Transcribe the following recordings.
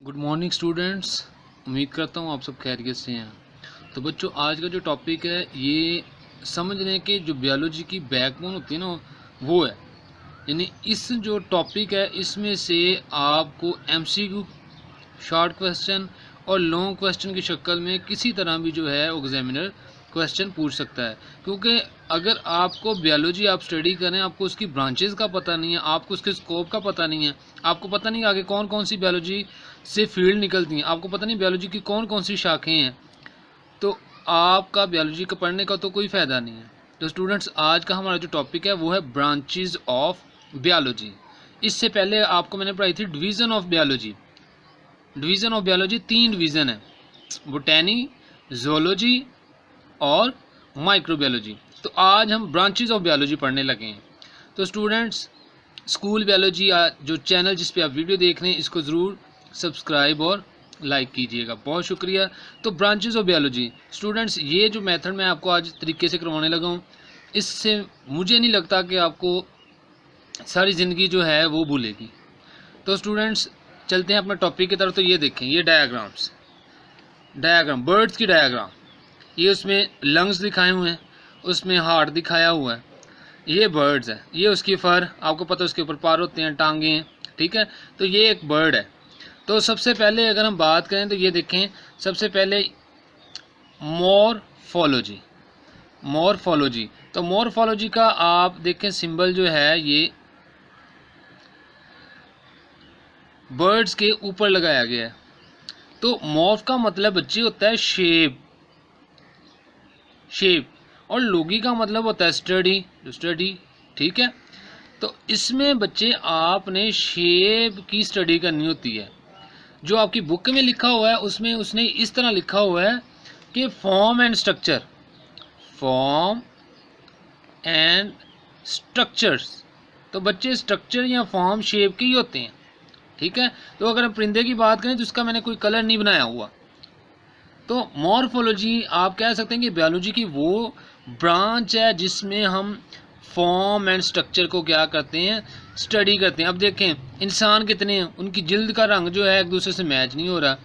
Good morning students. उम्मीद करता हूँ आप सब खैरियत से हैं। तो बच्चों, आज का जो टॉपिक है ये समझ लें कि जो बायोलॉजी की बैकबोन होती है ना, वो है, यानी इस जो टॉपिक है इसमें से आपको एमसीक्यू, शॉर्ट क्वेश्चन और लॉन्ग क्वेश्चन की शक्ल में किसी तरह भी जो है एग्जामिनर क्वेश्चन पूछ सकता है। क्योंकि अगर आपको बायोलॉजी आप स्टडी करें, आपको उसकी ब्रांचेस का पता नहीं है, आपको उसके स्कोप का पता नहीं है, आपको पता नहीं आगे कौन कौन सी बायोलॉजी से फील्ड निकलती हैं, आपको पता नहीं बायोलॉजी की कौन कौन सी शाखें हैं, तो आपका बायोलॉजी का पढ़ने का तो कोई फ़ायदा नहीं है। तो स्टूडेंट्स, आज का हमारा जो टॉपिक है वो है ब्रांचेज ऑफ बायोलॉजी। इससे पहले आपको मैंने पढ़ाई थी division of biology. Division of biology 3 division है, बोटैनी, जोलॉजी और माइक्रोबायोलॉजी। तो आज हम ब्रांचेज ऑफ बायोलॉजी पढ़ने लगे हैं। तो स्टूडेंट्स, स्कूल बायोलॉजी जो चैनल जिस पे आप वीडियो देख रहे हैं इसको ज़रूर सब्सक्राइब और लाइक कीजिएगा, बहुत शुक्रिया। तो ब्रांचेज ऑफ बायोलॉजी स्टूडेंट्स, ये जो मेथड मैं आपको आज तरीके से करवाने लगा हूँ, इससे मुझे नहीं लगता कि आपको सारी ज़िंदगी जो है वो भूलेगी। तो स्टूडेंट्स, चलते हैं अपने टॉपिक की तरफ। तो ये देखें, ये डायग्राम बर्ड्स की डायग्राम, ये उसमें लंग्स दिखाए हुए हैं, उसमें हार्ट दिखाया हुआ है। ये बर्ड्स है, ये उसकी फर, आपको पता है उसके ऊपर पर होते हैं, टांगे हैं, ठीक है। तो ये एक बर्ड है। तो सबसे पहले अगर हम बात करें तो ये देखें, सबसे पहले मॉर्फोलॉजी। तो मॉर्फोलॉजी का आप देखें सिंबल जो है ये बर्ड्स के ऊपर लगाया गया है। तो मॉर्फ का मतलब बच्चे होता है शेप, और लोगी का मतलब होता है स्टडी, ठीक है। तो इसमें बच्चे आपने शेप की स्टडी करनी होती है। जो आपकी बुक में लिखा हुआ है उसमें उसने इस तरह लिखा हुआ है कि फॉर्म एंड स्ट्रक्चर्स। तो बच्चे स्ट्रक्चर या फॉर्म शेप के ही होते हैं, ठीक है। तो अगर हम परिंदे की बात करें तो इसका मैंने कोई कलर नहीं बनाया हुआ। तो मॉर्फोलॉजी आप कह सकते हैं कि बायोलॉजी की वो ब्रांच है जिसमें हम फॉर्म एंड स्ट्रक्चर को क्या करते हैं, स्टडी करते हैं। अब देखें इंसान कितने हैं, उनकी जिल्द का रंग जो है एक दूसरे से मैच नहीं हो रहा।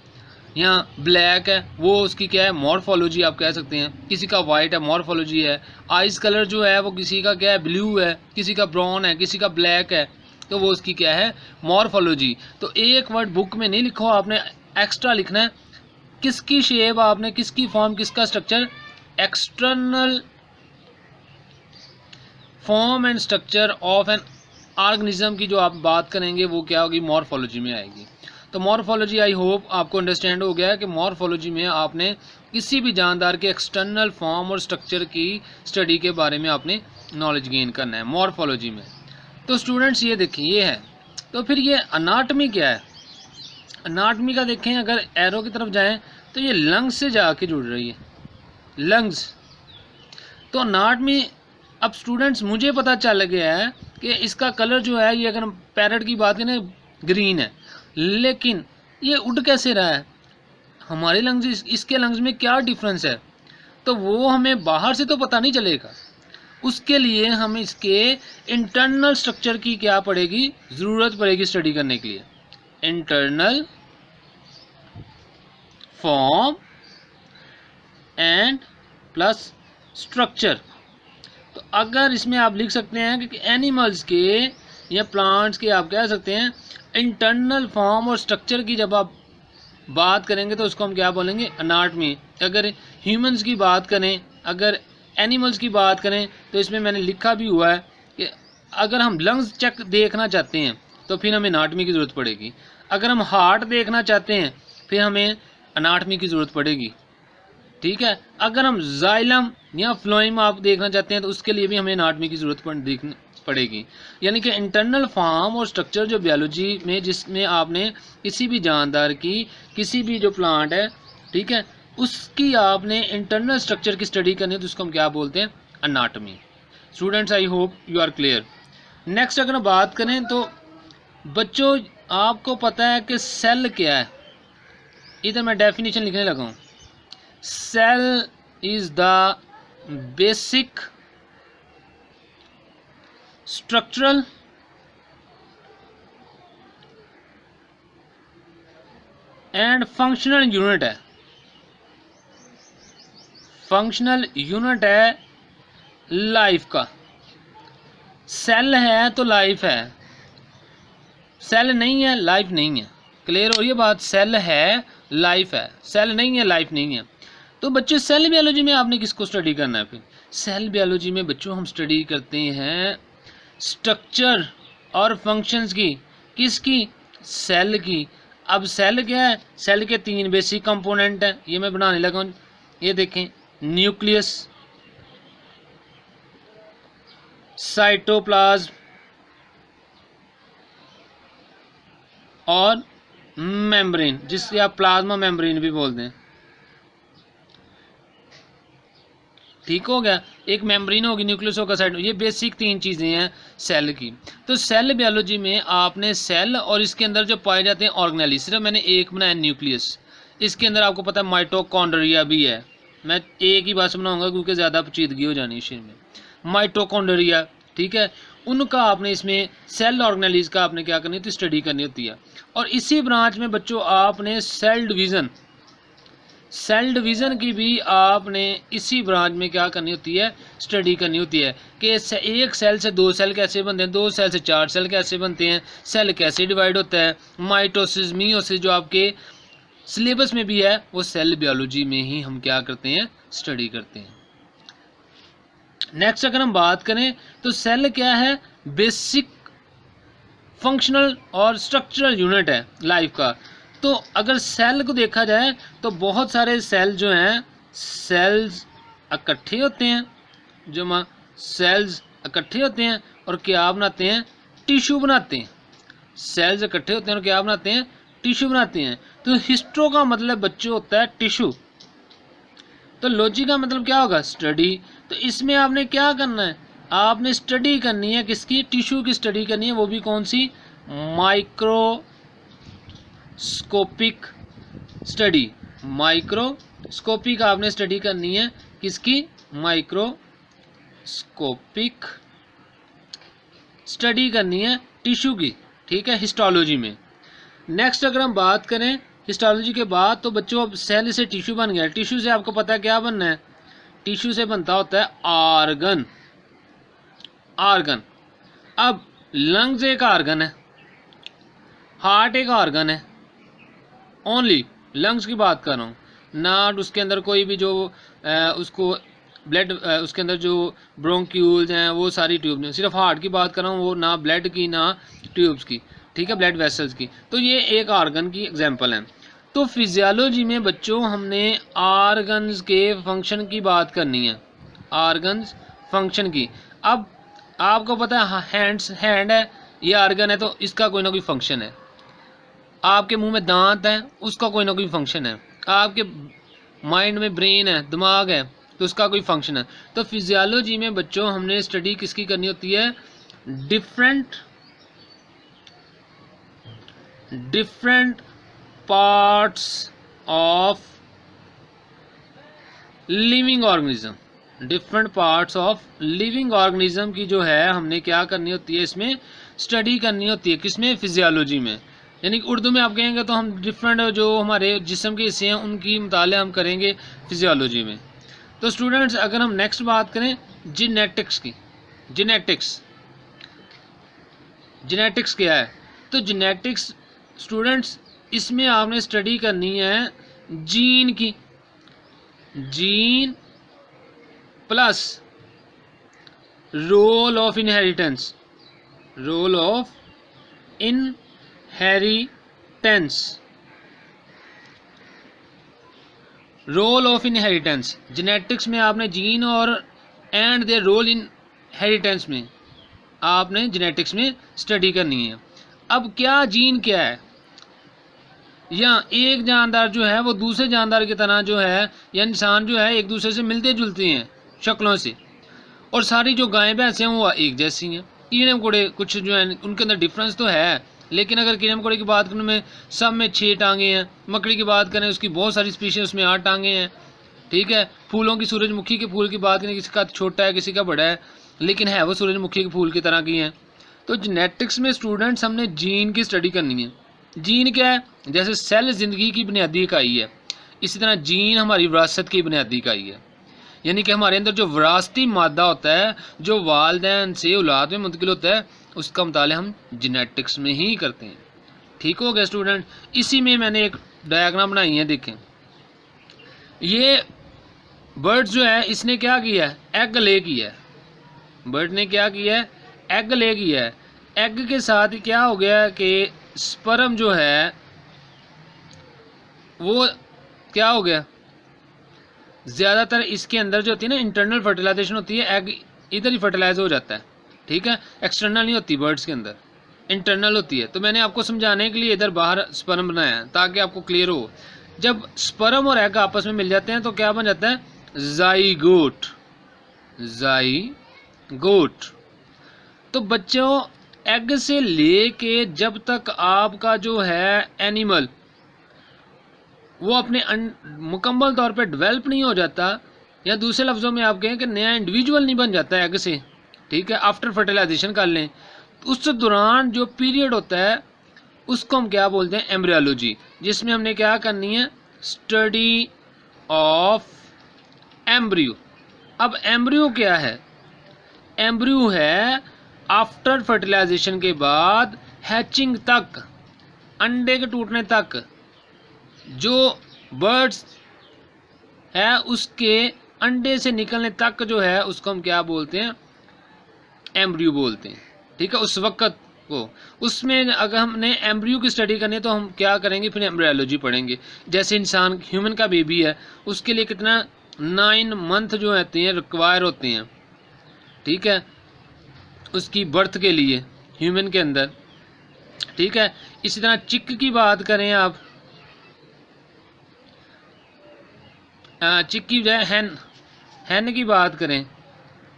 यहाँ ब्लैक है, वो उसकी क्या है, मॉर्फोलॉजी आप कह सकते हैं। किसी का वाइट है, मॉर्फोलॉजी है। आइस कलर जो है वो किसी का क्या है, ब्लू है, किसी का ब्राउन है, किसी का ब्लैक है, तो वो उसकी क्या है, मॉर्फोलॉजी। तो एक वर्ड बुक में नहीं लिखो, आपने एक्स्ट्रा लिखना है। किसकी शेप, आपने किसकी फॉर्म, किसका structure, external form and structure of an organism की जो आप बात करेंगे वो क्या होगी, मॉर्फोलॉजी में आएगी। तो मॉर्फोलॉजी, आई होप आपको अंडरस्टैंड हो गया है कि मॉर्फोलॉजी में आपने किसी भी जानदार के एक्सटर्नल फॉर्म और स्ट्रक्चर की स्टडी के बारे में आपने नॉलेज गेन करना है मॉर्फोलॉजी में। तो स्टूडेंट्स ये देखिए, ये है। तो फिर ये अनाटमी क्या है। अनाटमी का देखें, अगर एरो की तरफ जाएं तो ये लंग्स से जाके जुड़ रही है, लंग्स। तो अनाटमी, अब स्टूडेंट्स मुझे पता चल गया है कि इसका कलर जो है, ये अगर हम पैरट की बात करें ग्रीन है, लेकिन ये उड़ कैसे रहा है, हमारे लंग्स इसके लंग्स में क्या डिफरेंस है, तो वो हमें बाहर से तो पता नहीं चलेगा। उसके लिए हमें इसके इंटरनल स्ट्रक्चर की क्या पड़ेगी, ज़रूरत पड़ेगी स्टडी करने के लिए। Internal form and plus structure. तो अगर इसमें आप लिख सकते हैं कि एनिमल्स के या प्लांट्स के आप कह सकते हैं इंटरनल फॉर्म और स्ट्रक्चर की जब आप बात करेंगे तो उसको हम क्या बोलेंगे, अनाटमी। अगर ह्यूमंस की बात करें, अगर एनिमल्स की बात करें, तो इसमें मैंने लिखा भी हुआ है कि अगर हम लंग्स चेक देखना चाहते हैं तो फिर हमें अनाटमी की ज़रूरत पड़ेगी। अगर हम हार्ट देखना चाहते हैं फिर हमें अनाटमी की ज़रूरत पड़ेगी, ठीक है। अगर हम जाइलम या फ्लोइम आप देखना चाहते हैं तो उसके लिए भी हमें अनाटमी की ज़रूरत पड़ेगी। यानी कि इंटरनल फॉर्म और स्ट्रक्चर जो बायोलॉजी में, जिसमें आपने किसी भी जानदार की, किसी भी जो प्लांट है, ठीक है, उसकी आपने इंटरनल स्ट्रक्चर की स्टडी करनी है तो उसको हम क्या बोलते हैं, anatomy. Students, I hope you are clear. Next अगर बात करें तो बच्चों, आपको पता है कि सेल क्या है। इधर मैं डेफिनेशन लिखने लगा हूँ। Cell is the basic and functional unit है, फंक्शनल यूनिट है लाइफ का। सेल है तो लाइफ है, सेल नहीं है लाइफ नहीं है। क्लियर हो रही है बात? सेल है लाइफ है, सेल नहीं है लाइफ नहीं है। तो बच्चे सेल बायोलॉजी में आपने किसको स्टडी करना है? फिर सेल बायोलॉजी में बच्चों हम स्टडी करते हैं स्ट्रक्चर और फंक्शंस की। किसकी? सेल की। अब सेल क्या है? सेल के 3 बेसिक कंपोनेंट हैं, ये मैं बनाने लगा हूँ। ये देखें, न्यूक्लियस, साइटोप्लाज्म और मेम्ब्रेन, जिससे आप प्लाज्मा मेम्ब्रेन भी बोलते हैं। ठीक हो गया? एक मेम्ब्रेन होगी, न्यूक्लियस होगा, साइड। ये बेसिक 3 चीज़ें हैं सेल की। तो सेल बायोलॉजी में आपने सेल और इसके अंदर जो पाए जाते हैं ऑर्गेनेली, सिर्फ मैंने एक बनाया न्यूक्लियस। इसके अंदर आपको पता है माइटोकॉन्ड्रिया भी है। मैं एक ही बात बनाऊंगा क्योंकि ज़्यादा पेचीदगी हो जानी है शरीर में। माइटोकॉन्ड्रिया, ठीक है, उनका आपने इसमें सेल ऑर्गेनेलीज का आपने क्या करनी होती है? स्टडी करनी होती है। और इसी ब्रांच में बच्चों आपने सेल डिवीज़न, सेल डिवीज़न की भी आपने इसी ब्रांच में क्या करनी होती है? स्टडी करनी होती है कि एक सेल से 2 सेल कैसे बनते हैं, 2 सेल से 4 सेल कैसे बनते हैं, सेल कैसे डिवाइड होता है, माइटोसिस मियोसिस जो आपके सिलेबस में भी है, वो सेल बायोलॉजी में ही हम क्या करते हैं? स्टडी करते हैं। नेक्स्ट अगर हम बात करें तो सेल क्या है? बेसिक फंक्शनल और स्ट्रक्चरल यूनिट है लाइफ का। तो अगर सेल को देखा जाए तो बहुत सारे सेल जो हैं, सेल्स इकट्ठे होते हैं, जो सेल्स इकट्ठे होते हैं और क्या बनाते हैं? टिश्यू बनाते हैं। सेल्स इकट्ठे होते हैं और क्या बनाते हैं? टिश्यू बनाते हैं। तो हिस्टो का मतलब बच्चों होता है टिश्यू, तो लॉजी का मतलब क्या होगा? स्टडी। तो इसमें आपने क्या करना है? आपने स्टडी करनी है किसकी? टिश्यू की स्टडी करनी है। वो भी कौन सी? Microscopic study. माइक्रोस्कोपिक आपने स्टडी करनी है किसकी? माइक्रोस्कोपिक स्टडी करनी है टिश्यू की, ठीक है, हिस्टोलॉजी में। नेक्स्ट अगर हम बात करें हिस्टोलॉजी के बाद, तो बच्चों अब सेल से टिश्यू बन गया। टिश्यू से आपको पता है क्या बनना है? टिश्यू से बनता होता है आर्गन। आर्गन। अब लंग्स एक आर्गन है, हार्ट एक आर्गन है, ओनली लंग्स की बात कर रहा हूँ ना। उसके अंदर कोई भी जो उसको ब्लड, उसके अंदर जो ब्रोंक्यूल्स हैं वो सारी ट्यूब नहीं, सिर्फ हार्ट की बात कर रहा हूँ, वो ना ब्लड की ना ट्यूब्स की, ठीक है, ब्लड वेसल्स की। तो ये एक आर्गन की एग्जांपल है। तो फिजियोलॉजी में बच्चों हमने आर्गन्स के फंक्शन की बात करनी है, आर्गन्स फंक्शन की। अब आपको पता है हैंड है, ये आर्गन है, तो इसका कोई ना कोई फंक्शन है। आपके मुंह में दांत है, उसका कोई ना कोई फंक्शन है। आपके माइंड में ब्रेन है, दिमाग है, तो उसका कोई फंक्शन है। तो फिजियोलॉजी में बच्चों हमने स्टडी किसकी करनी होती है? Different parts of living organism. Different parts of living organism की जो है हमने क्या करनी होती है? इसमें स्टडी करनी होती है। किसमें? फिजियोलॉजी में। यानी कि उर्दू में आप कहेंगे तो हम डिफरेंट जो हमारे जिस्म के हिस्से हैं उनकी मुताले हम करेंगे फिजियोलॉजी में। तो स्टूडेंट्स अगर हम नेक्स्ट बात करें जेनेटिक्स की, जेनेटिक्स क्या है? तो जेनेटिक्स स्टूडेंट्स इसमें आपने स्टडी करनी है जीन की, gene plus role of inheritance, role of inheritance, role of inheritance. Genetics में आपने जीन और and their role inheritance में आपने जेनेटिक्स में स्टडी करनी है। अब क्या जीन क्या है? या एक जानदार जो है वो दूसरे जानदार की तरह जो है, या इंसान जो है एक दूसरे से मिलते जुलते हैं शक्लों से, और सारी जो गायें भैंसें हैं वो एक जैसी हैं। कीड़े मकोड़े कुछ जो है उनके अंदर डिफरेंस तो है, लेकिन अगर कीड़े मकोड़े की बात करें में सब में 6 टांगे हैं, मकड़ी की बात करें उसकी बहुत सारी स्पीशीज उसमें 8 टांगे हैं, ठीक है। फूलों की सूरजमुखी के फूल की बात करें, किसी का छोटा है किसी का बड़ा है, लेकिन है वो सूरजमुखी के फूल की तरह की हैं। तो जेनेटिक्स में स्टूडेंट्स हमने जीन की स्टडी करनी है। जीन क्या है? जैसे सेल ज़िंदगी की बुनियादी इकाई है, इसी तरह जीन हमारी विरासत की बुनियादी इकाई है। यानी कि हमारे अंदर जो विरासती मादा होता है, जो वालिदैन से औलाद में मुंतकिल होता है, उसका मुताला हम जेनेटिक्स में ही करते हैं। ठीक हो गया स्टूडेंट? इसी में मैंने एक डायग्राम बनाई है, देखें। ये बर्ड जो है, इसने क्या किया है? एग ले किया है। बर्ड ने क्या किया है? एग ले किया है। एग के साथ क्या हो गया कि स्पर्म जो है वो क्या हो गया? ज़्यादातर इसके अंदर जो होती है ना, इंटरनल फर्टिलाइजेशन होती है, एग इधर ही फर्टिलाइज हो जाता है। ठीक है, एक्सटर्नल नहीं होती बर्ड्स के अंदर, इंटरनल होती है। तो मैंने आपको समझाने के लिए इधर बाहर स्पर्म बनाया है ताकि आपको क्लियर हो। जब स्पर्म और एग आपस में मिल जाते हैं तो क्या बन जाता है? ज़ाइगोट। ज़ाइगोट। तो बच्चों, एग से लेके जब तक आपका जो है एनिमल वो अपने मुकम्मल तौर पे डेवलप नहीं हो जाता, या दूसरे लफ्ज़ों में आप कहें कि नया इंडिविजुअल नहीं बन जाता एग से, ठीक है, आफ्टर फर्टिलाइजेशन कर लें, तो उस दौरान जो पीरियड होता है उसको हम क्या बोलते हैं? एम्ब्रियोलॉजी, जिसमें हमने क्या करनी है? Study of embryo. अब एम्ब्रियो क्या है? एम्ब्रियो है आफ्टर फर्टिलाइजेशन के बाद हैचिंग तक, अंडे के टूटने तक जो बर्ड्स है उसके अंडे से निकलने तक जो है उसको हम क्या बोलते हैं? एम्ब्रियो बोलते हैं। ठीक है, उस वक्त को, उसमें अगर हमने एम्ब्रियो की स्टडी करनी है तो हम क्या करेंगे? फिर एम्ब्रियोलॉजी पढ़ेंगे। जैसे इंसान, ह्यूमन का बेबी है, उसके लिए कितना 9 मंथ जो होते हैं रिक्वायर होते हैं, ठीक है, उसकी बर्थ के लिए ह्यूमन के अंदर। ठीक है, इसी तरह चिक की बात करें आप, चिक की बजाय हैन की बात करें,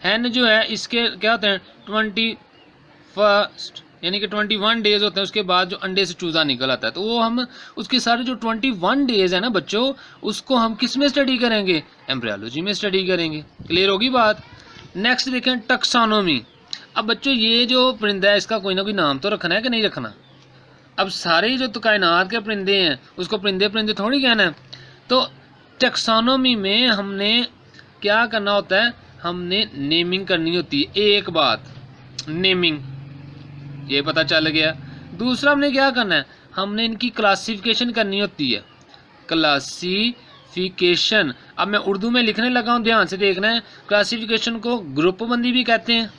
हैन जो है इसके क्या होते हैं? 21 यानी कि 21 डेज होते हैं, उसके बाद जो अंडे से चूज़ा निकल आता है। तो वो हम उसके सारे जो 21 डेज है ना बच्चों, उसको हम किस में स्टडी करेंगे? एम्ब्रियोलॉजी में स्टडी करेंगे। क्लियर होगी बात? नेक्स्ट देखें, टैक्सोनॉमी। अब बच्चों, ये जो परिंदा है इसका कोई ना कोई नाम तो रखना है कि नहीं रखना? अब सारे जो तो कायनात के परिंदे हैं उसको परिंदे परिंदे थोड़ी कहना है। तो टैक्सोनॉमी में हमने क्या करना होता है? हमने नेमिंग करनी होती है। एक बात, नेमिंग, ये पता चल गया। दूसरा हमने क्या करना है? हमने इनकी क्लासिफिकेशन करनी होती है। क्लासिफिकेशन, अब मैं उर्दू में लिखने लगा हूँ, ध्यान से देखना है। क्लासिफिकेशन को ग्रुप बंदी भी कहते हैं,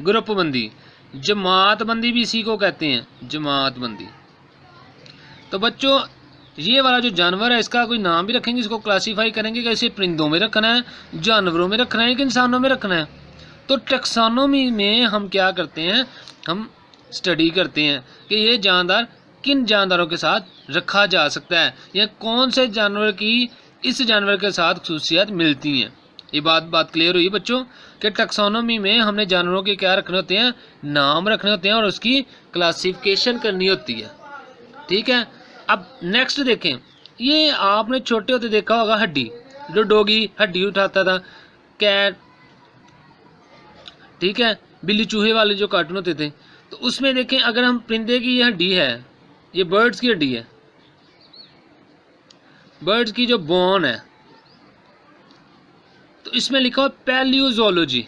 ग्रुप बंदी। जमात बंदी भी इसी को कहते हैं, जमात बंदी। तो बच्चों, ये वाला जो जानवर है इसका कोई नाम भी रखेंगे, इसको क्लासीफाई करेंगे कि इसे परिंदों में रखना है, जानवरों में रखना है कि इंसानों में रखना है। तो टैक्सोनॉमी में हम क्या करते हैं? हम स्टडी करते हैं कि ये जानदार किन जानदारों के साथ रखा जा सकता है, या कौन से जानवर की इस जानवर के साथ खसूसियात मिलती हैं। ये बात क्लियर हुई बच्चों कि टैक्सोनॉमी में हमने जानवरों के क्या रखने होते हैं? नाम रखने होते हैं और उसकी क्लासिफिकेशन करनी होती है। ठीक है, अब नेक्स्ट देखें। ये आपने छोटे होते देखा होगा हड्डी, जो डॉगी हड्डी उठाता था, कैट, ठीक है, बिल्ली चूहे वाले जो कार्टून होते थे, तो उसमें देखें, अगर हम परिंदे की ये हड्डी है, ये बर्ड्स की हड्डी है, बर्ड्स की जो बोन है, तो इसमें लिखा हो पैलियोजोलॉजी।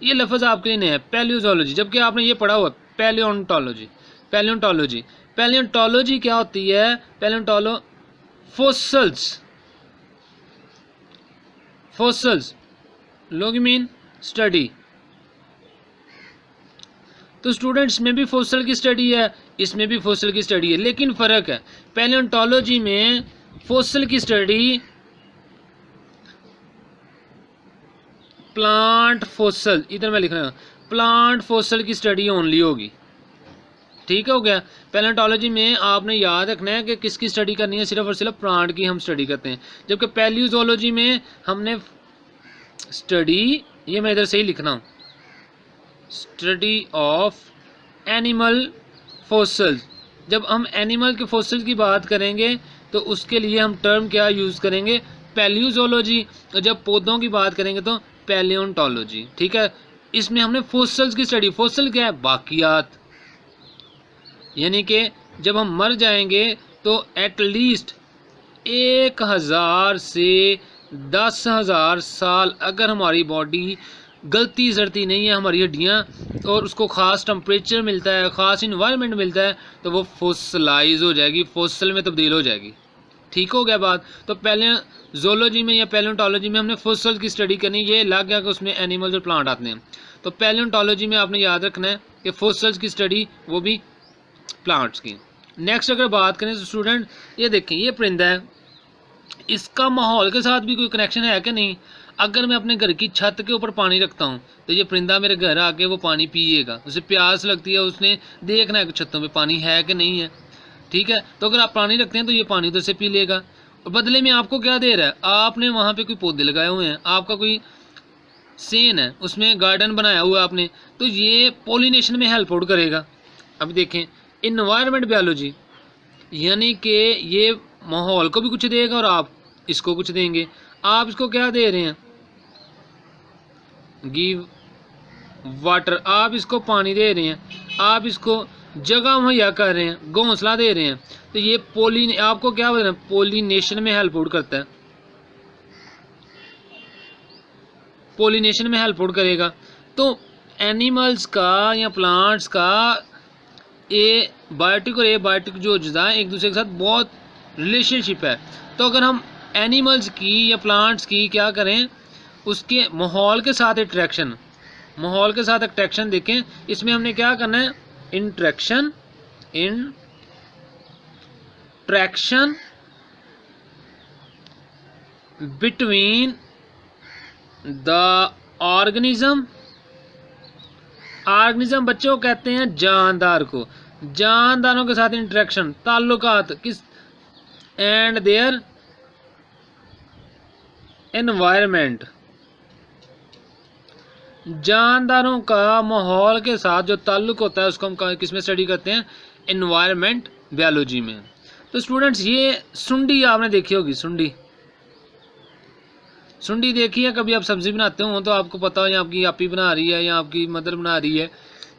ये लफ्ज़ आपके लिए नहीं है, पैलियोजोलॉजी, जबकि आपने ये पढ़ा हुआ पैलियोंटोलॉजी। पैलियोंटोलॉजी, पैलियोंटोलॉजी क्या होती है? फोसल्स, फोसल्स लोग मीन स्टडी। तो स्टूडेंट्स में भी फोसल की स्टडी है, इसमें भी फोसल की स्टडी है, लेकिन फ़र्क है। पैलियोंटोलॉजी में फोसल की स्टडी प्लांट फोसल, इधर मैं लिख रहा हूँ प्लांट फोसल की स्टडी ओनली होगी। ठीक हो गया? पैलियोंटोलॉजी में आपने याद रखना है कि किसकी स्टडी करनी है? सिर्फ और सिर्फ प्लांट की हम स्टडी करते हैं। जबकि पैलियोजोलॉजी में हमने स्टडी, ये मैं इधर से ही लिखना हूँ, स्टडी ऑफ एनिमल फोसल्स। जब हम एनिमल के फोसल्स की बात करेंगे तो उसके लिए हम टर्म क्या यूज़ करेंगे? पैलियोजोलॉजी। और जब पौधों की बात करेंगे तो पैलियोंटोलॉजी। ठीक है, इसमें हमने फोसल्स की स्टडी, फोसल क्या है? बाकियात, यानी कि जब हम मर जाएंगे तो एटलीस्ट 1000 से 10,000 साल अगर हमारी बॉडी गलती सड़ती नहीं है, हमारी हड्डियाँ, और उसको ख़ास टेम्परेचर मिलता है, ख़ास इन्वायरमेंट मिलता है, तो वो फॉसिलाइज हो जाएगी, फॉसिल में तब्दील हो जाएगी। ठीक हो गया बात। तो पहले जोलॉजी में या पैलियोंटोलॉजी में हमने फॉसिल की स्टडी करनी, ये लग गया कि उसमें एनिमल्स और प्लांट आते हैं। तो पैलियोंटोलॉजी में आपने याद रखना है कि फॉसिल्स की स्टडी, वो भी प्लांट्स की। नेक्स्ट अगर बात करें तो स्टूडेंट ये देखें, ये परिंदा है, इसका माहौल के साथ भी कोई कनेक्शन है कि नहीं। अगर मैं अपने घर की छत के ऊपर पानी रखता हूँ तो ये परिंदा मेरे घर आके वो पानी पिएगा, उसे प्यास लगती है, उसने देखना है कि छतों पे पानी है कि नहीं है। ठीक है, तो अगर आप पानी रखते हैं तो ये पानी उधर से पी लेगा, और बदले में आपको क्या दे रहा है, आपने वहाँ पे कोई पौधे लगाए हुए हैं, आपका कोई सेन है, उसमें गार्डन बनाया हुआ है आपने, तो ये पोलिनेशन में हेल्प आउट करेगा। अब देखें इन्वायरमेंट बायोलॉजी, यानी कि ये माहौल को भी कुछ देगा और आप इसको कुछ देंगे। आप इसको क्या दे रहे हैं, गिव वाटर, आप इसको पानी दे रहे हैं, आप इसको जगह मुहैया कर रहे हैं, घोंसला दे रहे हैं, तो ये आपको क्या बोल रहे हैं, पोलिनेशन में हेल्प आउट करता है, पोलिनेशन में हेल्प आउट करेगा। तो एनिमल्स का या प्लांट्स का ए बायोटिक और ए बायोटिक जो अज्जा हैं एक दूसरे के साथ बहुत रिलेशनशिप है। तो अगर हम एनिमल्स की या प्लांट्स की क्या करें, उसके माहौल के साथ अट्रैक्शन, माहौल के साथ अट्रैक्शन देखें, इसमें हमने क्या करना है, इंट्रैक्शन बिटवीन द ऑर्गेनिज्म बच्चों कहते हैं जानदार को, जानदारों के साथ इंटरेक्शन, ताल्लुकात किस, एंड देयर एनवायरनमेंट, जानदारों का माहौल के साथ जो ताल्लुक होता है उसको हम किस में स्टडी करते हैं, एनवायरनमेंट बायोलॉजी में। तो स्टूडेंट्स ये सुंडी आपने देखी होगी, सुंडी देखी है कभी, आप सब्जी बनाते हो तो आपको पता हो या आपकी आपी बना रही है या आपकी मदर बना रही है,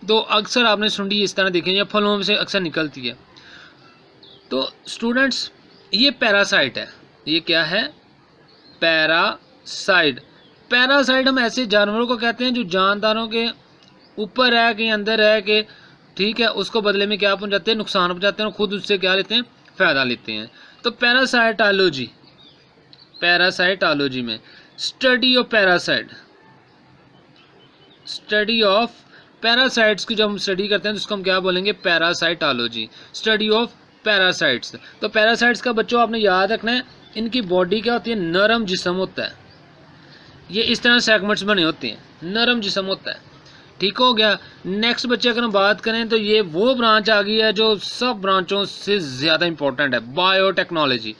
तो अक्सर आपने सुंडी इस तरह देखी है, या फलों से अक्सर निकलती है। तो स्टूडेंट्स ये पैरासाइट है, ये क्या है, पैरासाइट। पैरासाइट हम ऐसे जानवरों को कहते हैं जो जानदारों के ऊपर रह के अंदर रह के, ठीक है, उसको बदले में क्या पहुंचाते हैं, नुकसान पहुंचाते हैं, और खुद उससे क्या लेते हैं, फ़ायदा लेते हैं। तो पैरासाइटोलॉजी में स्टडी ऑफ पैरासाइट्स की जब हम स्टडी करते हैं तो उसको हम क्या बोलेंगे, पैरासाइटोलॉजी, स्टडी ऑफ पैरासाइट्स। तो पैरासाइट्स का बच्चों आपने याद रखना है, इनकी बॉडी क्या होती है, नरम जिस्म होता है, ये इस तरह सेगमेंट्स बने होते हैं, नरम जिस्म होता है। ठीक हो गया। नेक्स्ट बच्चे अगर हम बात करें तो ये वो ब्रांच आ गई है जो सब ब्रांचों से ज़्यादा इंपॉर्टेंट है, बायोटेक्नोलॉजी।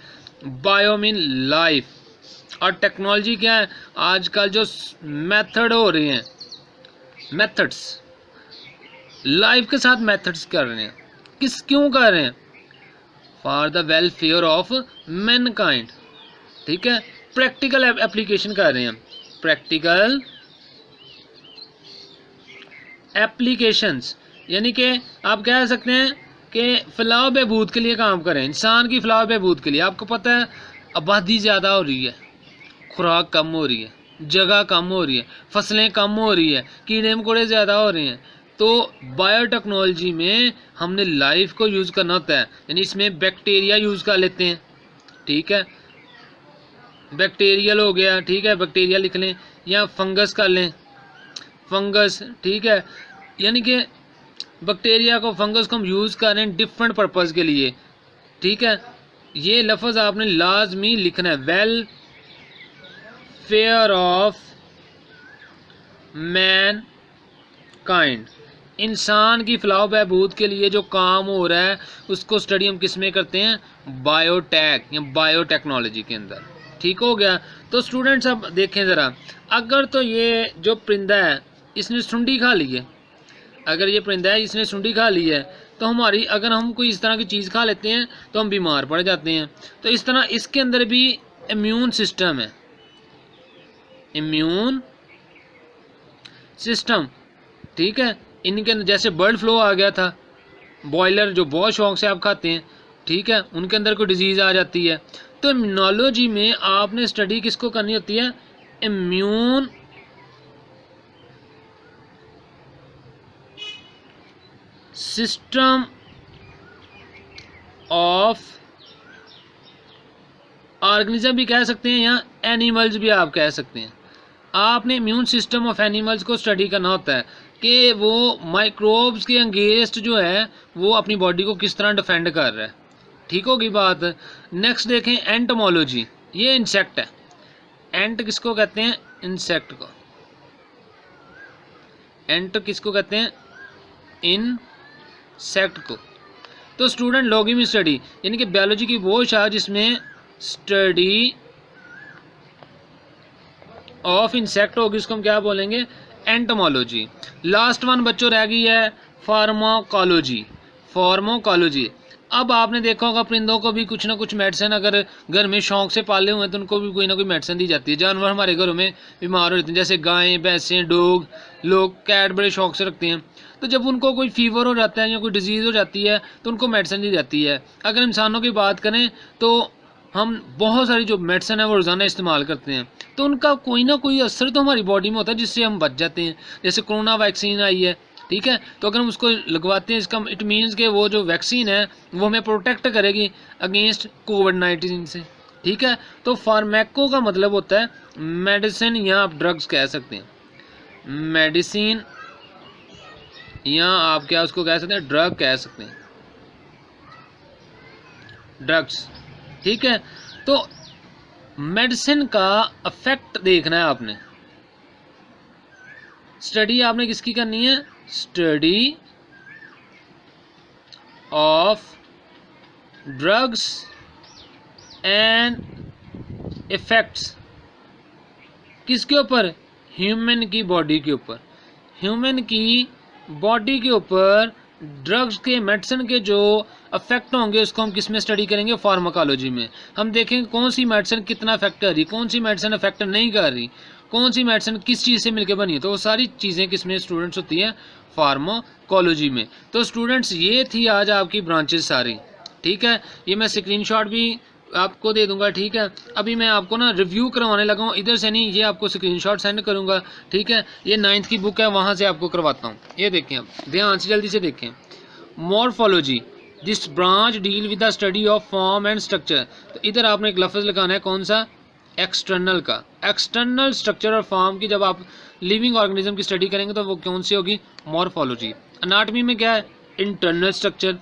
बायो मीन लाइफ, और टेक्नोलॉजी क्या है, आजकल जो मेथड हो रहे हैं, मेथड्स, लाइफ के साथ मेथड्स कर रहे हैं, क्यों कर रहे हैं, for the welfare of Mankind. ठीक है, प्रैक्टिकल एप्लीकेशन कर रहे हैं, प्रैक्टिकल एप्लीकेशंस, यानी कि आप कह सकते हैं कि फलाह बहबूद के लिए काम करें, इंसान की फलाह बहबूद के लिए। आपको पता है आबादी ज़्यादा हो रही है, खुराक कम हो रही है, जगह कम हो रही है, फसलें कम हो रही है, कीड़े मकोड़े ज़्यादा हो रहे हैं। तो बायोटेक्नोलॉजी में हमने लाइफ को यूज़ करना होता है, यानी इसमें बैक्टीरिया यूज़ कर लेते हैं। ठीक है, बैक्टीरियल हो गया, ठीक है, बैक्टीरिया लिख लें, या फंगस कर लें, फंगस। ठीक है, यानी कि बैक्टीरिया को, फंगस को हम यूज़ कर रहे हैं डिफरेंट पर्पज़ के लिए। ठीक है, ये लफ्ज़ आपने लाजमी लिखना है, वेलफेयर ऑफ मैन काइंड, इंसान की फलाह बहबूद के लिए जो काम हो रहा है उसको स्टडी हम किस में करते हैं, बायोटेक या बायोटेक्नोलॉजी के अंदर। ठीक हो गया। तो स्टूडेंट्स अब देखें ज़रा, अगर तो ये जो परिंदा है इसने सुंडी खा ली है, अगर ये परिंदा है इसने सुंडी खा ली है, तो हमारी, अगर हम कोई इस तरह की चीज़ खा लेते हैं तो हम बीमार पड़ जाते हैं। तो इस तरह इसके अंदर भी इम्यून सिस्टम है, इम्यून सिस्टम। ठीक है, इनके अंदर जैसे बर्ड फ्लू आ गया था, बॉयलर जो बहुत शौक से आप खाते हैं, ठीक है, उनके अंदर कोई डिजीज़ आ जाती है। तो इम्यूनोलॉजी में आपने स्टडी किसको करनी होती है? इम्यून सिस्टम ऑफ ऑर्गेनिज्म भी कह सकते हैं या एनिमल्स भी आप कह सकते हैं। आपने इम्यून सिस्टम ऑफ एनिमल्स को स्टडी करना होता है कि वो माइक्रोब्स के अगेंस्ट जो है वो अपनी बॉडी को किस तरह डिफेंड कर रहा है। ठीक होगी बात। नेक्स्ट देखें एंटोमोलॉजी, ये इंसेक्ट है। एंट किसको कहते हैं? इंसेक्ट को। एंट किसको कहते हैं? इंसेक्ट को। तो स्टूडेंट लॉगिमी स्टडी यानी कि बायोलॉजी की वो शाखा जिसमें स्टडी ऑफ इंसेक्ट होगी, उसको हम क्या बोलेंगे? एंटोमोलॉजी। लास्ट वन बच्चों रह गई है फार्माकोलॉजी। फार्माकोलॉजी, अब आपने देखा होगा परिंदों को भी कुछ ना कुछ मेडिसिन अगर घर में शौक से पाले हुए हैं तो उनको भी कोई ना कोई मेडिसिन दी जाती है। जानवर हमारे घरों में बीमार हो जाते हैं, जैसे गायें, भैंसें, डॉग, लोग कैट बड़े शौक से रखते हैं। तो जब उनको कोई फीवर हो जाता है या कोई डिजीज़ हो जाती है तो उनको मेडिसिन दी जाती है। अगर इंसानों की बात करें तो हम बहुत सारी जो मेडिसिन है वो रोज़ाना इस्तेमाल करते हैं, तो उनका कोई ना कोई असर तो हमारी बॉडी में होता है जिससे हम बच जाते हैं। जैसे कोरोना वैक्सीन आई है, ठीक है, तो अगर हम उसको लगवाते हैं, इसका इट मीन्स कि वो जो वैक्सीन है वो हमें प्रोटेक्ट करेगी अगेंस्ट कोविड-19 से। ठीक है, तो फार्मेको का मतलब होता है मेडिसिन या आप ड्रग्स कह सकते हैं। मेडिसिन या आप क्या उसको कह सकते हैं? ड्रग कह सकते हैं, ड्रग्स। ठीक है, तो मेडिसिन का इफेक्ट देखना है आपने। स्टडी आपने किसकी करनी है? Study of drugs and effects. किसके ऊपर? ह्यूमन की बॉडी के ऊपर। ह्यूमन की बॉडी के ऊपर ड्रग्स के, मेडिसिन के जो अफेक्ट होंगे उसको हम किस में स्टडी करेंगे? फार्माकोलॉजी में। हम देखेंगे कौन सी मेडिसिन कितना अफेक्ट कर रही, कौन सी मेडिसिन अफेक्ट नहीं कर रही, कौन सी मेडिसिन किस चीज़ से मिलकर बनी है। तो वो सारी चीज़ें किस में स्टूडेंट्स होती हैं? फार्माकोलॉजी में। तो स्टूडेंट्स ये थी आज आपकी ब्रांचेस सारी। ठीक है, ये मैं स्क्रीनशॉट भी आपको दे दूंगा। ठीक है, अभी मैं आपको ना रिव्यू करवाने लगा हूँ, इधर से नहीं, ये आपको स्क्रीनशॉट सेंड करूँगा। ठीक है, ये 9th की बुक है, वहाँ से आपको करवाता हूँ। ये देखें, आप ध्यान से जल्दी से देखें। Morphology, this branch deal with the study of form and structure. तो इधर आपने एक लफ्ज़ लगाना है, कौन सा? एक्सटर्नल का। एक्सटर्नल स्ट्रक्चर और फॉर्म की जब आप लिविंग ऑर्गेनिज्म की स्टडी करेंगे तो वो कौन सी होगी? मॉर्फोलॉजी। अनाटमी में क्या है? Internal structure.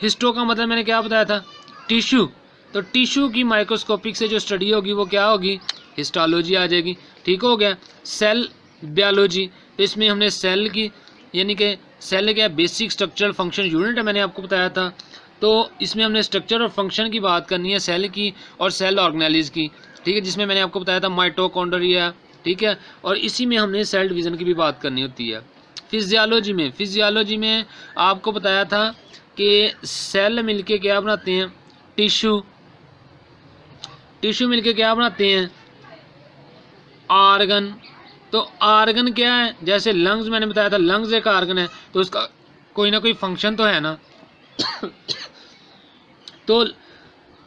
हिस्टो का मतलब मैंने क्या बताया था? टिश्यू। तो टिश्यू की माइक्रोस्कोपिक से जो स्टडी होगी वो क्या होगी? हिस्टोलॉजी आ जाएगी। ठीक हो गया। सेल बायोलॉजी, तो इसमें हमने सेल की, यानी कि सेल क्या? बेसिक स्ट्रक्चरल फंक्शन यूनिट है, मैंने आपको बताया था। तो इसमें हमने स्ट्रक्चर और फंक्शन की बात करनी है, सेल की और सेल ऑर्गेनेलिज की। ठीक है, जिसमें मैंने आपको बताया था माइटोकॉन्ड्रिया। ठीक है, और इसी में हमने सेल डिवीज़न की भी बात करनी होती है। फिजियोलॉजी में आपको बताया था कि सेल मिलके क्या बनाते हैं? टिश्यू। टिश्यू मिलके क्या बनाते हैं? आर्गन। तो आर्गन क्या है? जैसे लंग्स मैंने बताया था, लंग्स एक आर्गन है, तो उसका कोई ना कोई फंक्शन तो है ना। तो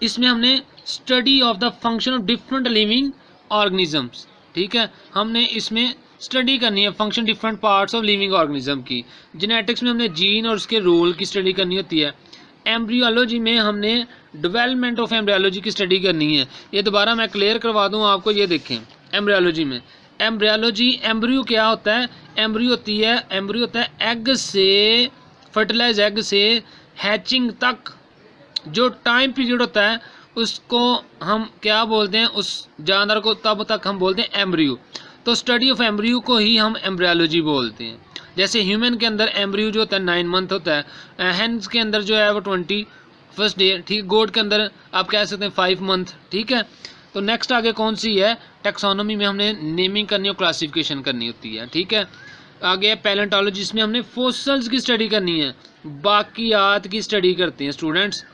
इसमें हमने study of the function of different living organisms. ठीक है, हमने इसमें स्टडी करनी है function different parts of living organism की। जेनेटिक्स में हमने जीन और उसके रोल की स्टडी करनी होती है। एम्ब्रियोलॉजी में हमने डेवलपमेंट ऑफ एम्ब्रियोलॉजी की स्टडी करनी है। ये दोबारा मैं क्लियर करवा दूँ आपको, ये देखें। एम्ब्रियोलॉजी में एम्ब्रियो क्या होता है? एम्ब्रियो होता है एग से, फर्टिलाइज एग से हैचिंग तक जो टाइम पीरियड होता है उसको हम क्या बोलते हैं? उस जानवर को तब तक हम बोलते हैं एम्ब्रियो। तो स्टडी ऑफ एम्ब्रियो को ही हम एम्ब्रियोलॉजी बोलते हैं। जैसे ह्यूमन के अंदर एम्ब्रियो जो होता है 9 मंथ होता है, हैंस के अंदर जो है वो 21st डे। ठीक, गोड के अंदर आप कह सकते हैं 5 मंथ। ठीक है, तो नेक्स्ट आगे कौन सी है? टेक्सोनोमी में हमने नेमिंग करनी और क्लासिफिकेशन करनी होती है। ठीक है, आगे पैलेंटोलॉजी, जिसमें हमने फोसल्स की स्टडी करनी है, बाकियात की स्टडी करते हैं स्टूडेंट्स।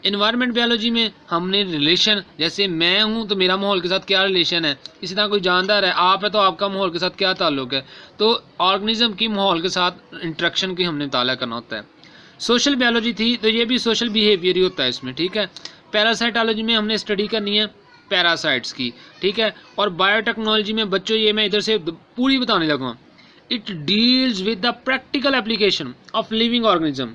इन्वायरमेंट बायोलॉजी में हमने रिलेशन, जैसे मैं हूँ तो मेरा माहौल के साथ क्या रिलेशन है, इसी तरह कोई जानदार है, आप है तो आपका माहौल के साथ क्या ताल्लुक है। तो ऑर्गेनिज्म की माहौल के साथ इंटरेक्शन की हमने मुताला करना होता है। सोशल बायोलॉजी थी तो ये भी सोशल बिहेवियर ही होता है इसमें, ठीक है। पैरासाइटोलॉजी में हमने स्टडी करनी है पैरासाइट्स की, ठीक है। और बायोटेक्नोलॉजी में बच्चों ये मैं इधर से पूरी बताने लगा, it deals with the practical application of living organism,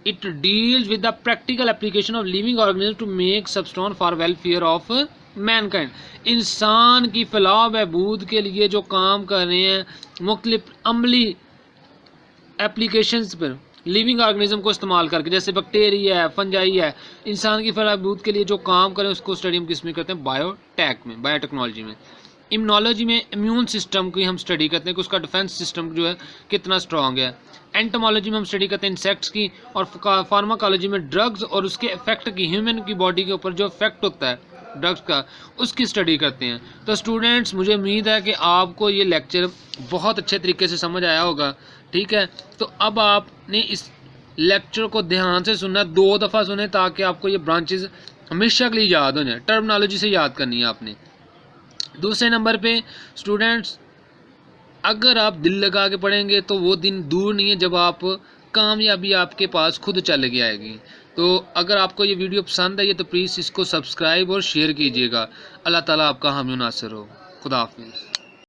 it deals with the practical application of living organism to make substance for welfare of mankind. इंसान की फलाह बहबूद के लिए जो काम कर रहे हैं मुख्तलिफ अमली एप्लीकेशंस पर लिविंग ऑर्गेनिज्म को इस्तेमाल करके, जैसे बैक्टीरिया है, फंजाई है, इंसान की फलाह बहबूद के लिए जो काम करें उसको स्टडी हम किस में करते हैं, बायोटेक में, बायोटेक्नोलॉजी में। इम्यूनोलॉजी में इम्यून सिस्टम की हम स्टडी करते हैं कि उसका डिफेंस सिस्टम जो है कितना स्ट्रॉन्ग है। एंटोमोलॉजी में हम स्टडी करते हैं इंसेक्ट्स की, और फार्माकोलॉजी में ड्रग्स और उसके इफेक्ट की, ह्यूमन की बॉडी के ऊपर जो इफेक्ट होता है ड्रग्स का, उसकी स्टडी करते हैं। तो स्टूडेंट्स मुझे उम्मीद है कि आपको ये लेक्चर बहुत अच्छे तरीके से समझ आया होगा, ठीक है। तो अब आपने इस लेक्चर को ध्यान से सुनना, 2 दफ़ा सुने ताकि आपको ये ब्रांचेस हमेशा के लिए याद हो जाए, टर्मिनोलॉजी से याद करनी है आपने। दूसरे नंबर पे स्टूडेंट्स, अगर आप दिल लगा के पढ़ेंगे तो वो दिन दूर नहीं है जब आप कामयाबी आपके पास खुद चल के आएगी। तो अगर आपको ये वीडियो पसंद आई है तो प्लीज़ इसको सब्सक्राइब और शेयर कीजिएगा। अल्लाह ताला आपका हामी नासिर हो। खुदा हाफिज़।